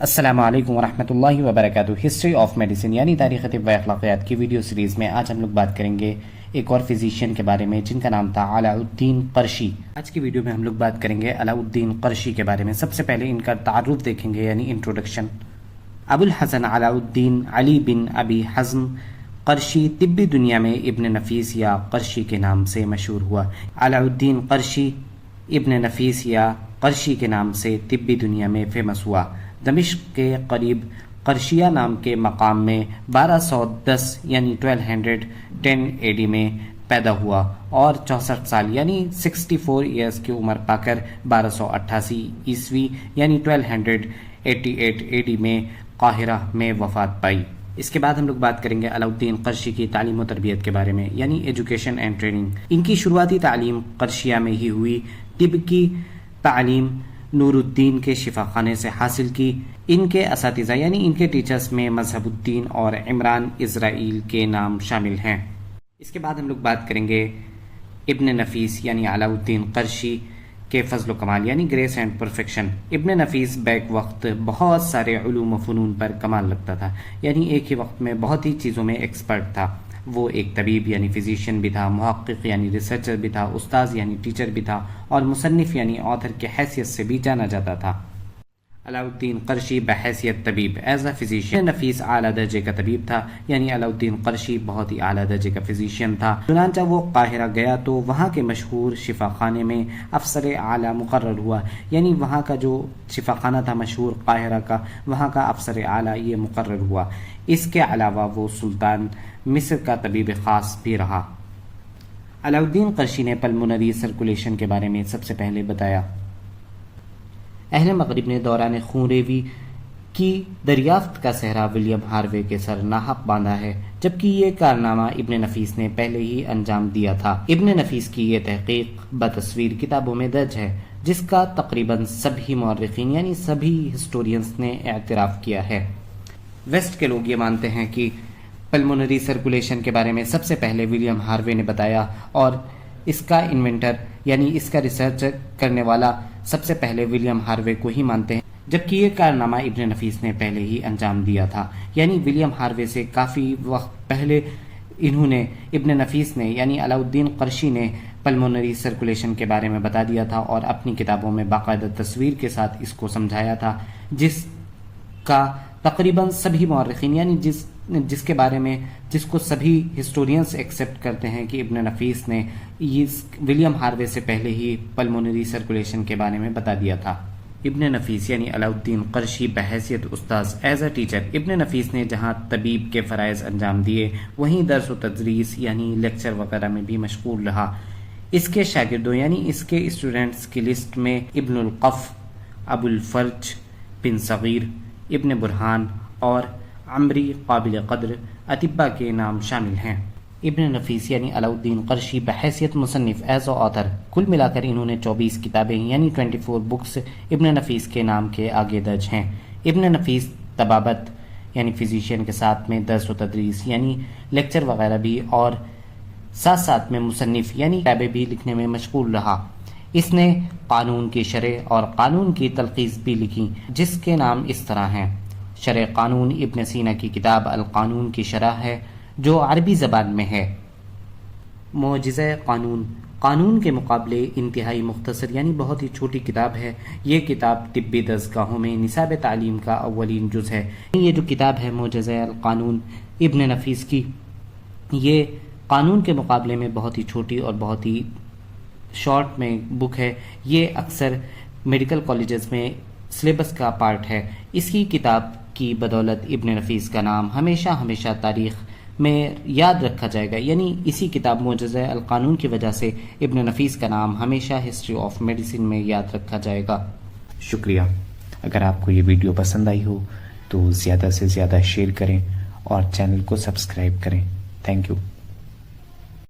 السلام علیکم ورحمۃ اللہ وبرکاتہ۔ ہسٹری آف میڈیسن یعنی تاریخ طب و اخلاقیات کی ویڈیو سیریز میں آج ہم لوگ بات کریں گے ایک اور فزیشین کے بارے میں جن کا نام تھا علاء الدین قرشی۔ آج کی ویڈیو میں ہم لوگ بات کریں گے علاء الدین قرشی کے بارے میں۔ سب سے پہلے ان کا تعارف دیکھیں گے یعنی انٹروڈکشن۔ ابو الحسن علاء الدین علی بن ابی حزم قرشی طبی دنیا میں ابن نفیس یا قرشی کے نام سے مشہور ہوا۔ علاء الدین قرشی ابن نفیس یا قرشی کے نام سے طبی دنیا میں فیمس ہوا۔ دمشق کے قریب قرشیہ نام کے مقام میں 1210 یعنی 1210 AD میں پیدا ہوا اور 64 سال یعنی 64 ایئرس کی عمر پا کر 1288 عیسوی یعنی 1288 AD میں قاہرہ میں وفات پائی۔ اس کے بعد ہم لوگ بات کریں گے علاء الدین قرشی کی تعلیم و تربیت کے بارے میں یعنی ایجوکیشن اینڈ ٹریننگ۔ ان کی شروعاتی تعلیم قرشیہ میں ہی ہوئی۔ طب کی تعلیم نور الدین کے شفا خانے سے حاصل کی۔ ان کے اساتذہ یعنی ان کے ٹیچرز میں مذہب الدین اور عمران اسرائیل کے نام شامل ہیں۔ اس کے بعد ہم لوگ بات کریں گے ابن نفیس یعنی علاء الدین قرشی کے فضل و کمال یعنی گریس اینڈ پرفیکشن۔ ابن نفیس بیک وقت بہت سارے علوم و فنون پر کمال رکھتا تھا، یعنی ایک ہی وقت میں بہت ہی چیزوں میں ایکسپرٹ تھا۔ وہ ایک طبیب یعنی فزیشین بھی تھا، محقق یعنی ریسرچر بھی تھا، استاذ یعنی ٹیچر بھی تھا اور مصنف یعنی آتھر کی حیثیت سے بھی جانا جاتا تھا۔ علاء الدین قرشی بحیثیت طبیب ایز اے فزیشین نفیس اعلیٰ درجے کا طبیب تھا، یعنی علاء الدین قرشی بہت ہی اعلیٰ درجے کا فزیشین تھا۔ چنانچہ وہ قاہرہ گیا تو وہاں کے مشہور شفا خانے میں افسر اعلیٰ مقرر ہوا، یعنی وہاں کا جو شفا خانہ تھا مشہور قاہرہ کا، وہاں کا افسر اعلیٰ یہ مقرر ہوا۔ اس کے علاوہ وہ سلطان مصر کا طبیب خاص بھی رہا۔ علاء الدین قرشی نے پلمونری سرکولیشن کے بارے میں سب سے پہلے بتایا۔ اہل مغرب نے دوران خونریزی کی دریافت کا صحرا ولیم ہاروے کے سر ناحق باندھا ہے، جبکہ یہ کارنامہ ابن نفیس نے پہلے ہی انجام دیا تھا۔ ابن نفیس کی یہ تحقیق بتصویر کتابوں میں درج ہے، جس کا تقریباً سبھی مورخین یعنی سبھی ہسٹورینز نے اعتراف کیا ہے۔ ویسٹ کے لوگ یہ مانتے ہیں کہ پلمونری سرکولیشن کے بارے میں سب سے پہلے ولیم ہاروے نے بتایا اور اس کا انوینٹر یعنی اس کا ریسرچ کرنے والا سب سے پہلے ولیم ہاروے کو ہی مانتے ہیں، جبکہ یہ کارنامہ ابن نفیس نے پہلے ہی انجام دیا تھا۔ یعنی ولیم ہاروے سے کافی وقت پہلے انہوں نے ابن نفیس نے یعنی علاء الدین قرشی نے پلمونری سرکولیشن کے بارے میں بتا دیا تھا اور اپنی کتابوں میں باقاعدہ تصویر کے ساتھ اس کو سمجھایا تھا، جس کا تقریباً سبھی مورخین یعنی جس کے بارے میں جس کو سبھی ہسٹورینز ایکسیپٹ کرتے ہیں کہ ابن نفیس نے ولیم ہاروے سے پہلے ہی پلمونری سرکولیشن کے بارے میں بتا دیا تھا۔ ابن نفیس یعنی علاء الدین قرشی بحیثیت استاذ ایز اے ٹیچر۔ ابن نفیس نے جہاں طبیب کے فرائض انجام دیے، وہیں درس و تدریس یعنی لیکچر وغیرہ میں بھی مشغول رہا۔ اس کے شاگردوں یعنی اس کے اسٹوڈنٹس کی لسٹ میں ابن القف، ابو الفرج بن صغیر، ابن برہان اور عمری قابل قدر اطباء کے نام شامل ہیں۔ ابن نفیس یعنی علاء الدین قرشی بحیثیت مصنف ایز اے آتھر کل ملا کر انہوں نے 24 کتابیں یعنی 24 بکس ابن نفیس کے نام کے آگے درج ہیں۔ ابن نفیس طبابت یعنی فزیشین کے ساتھ میں درس و تدریس یعنی لیکچر وغیرہ بھی اور ساتھ میں مصنف یعنی کتابیں بھی لکھنے میں مشغول رہا۔ اس نے قانون کی شرح اور قانون کی تلخیص بھی لکھی، جس کے نام اس طرح ہیں۔ شرح قانون ابن سینا کی کتاب القانون کی شرح ہے جو عربی زبان میں ہے۔ معجزہ قانون قانون کے مقابلے انتہائی مختصر یعنی بہت ہی چھوٹی کتاب ہے۔ یہ کتاب طبی درسگاہوں میں نصاب تعلیم کا اولین جز ہے۔ یہ جو کتاب ہے معجزہ القانون ابن نفیس کی، یہ قانون کے مقابلے میں بہت ہی چھوٹی اور بہت ہی شارٹ میں بک ہے۔ یہ اکثر میڈیکل کالجز میں سلیبس کا پارٹ ہے۔ اس کی کتاب کی بدولت ابن نفیس کا نام ہمیشہ تاریخ میں یاد رکھا جائے گا، یعنی اسی کتاب معجزہ القانون کی وجہ سے ابن نفیس کا نام ہمیشہ ہسٹری آف میڈیسن میں یاد رکھا جائے گا۔ شکریہ۔ اگر آپ کو یہ ویڈیو پسند آئی ہو تو زیادہ سے زیادہ شیئر کریں اور چینل کو سبسکرائب کریں۔ Thank you.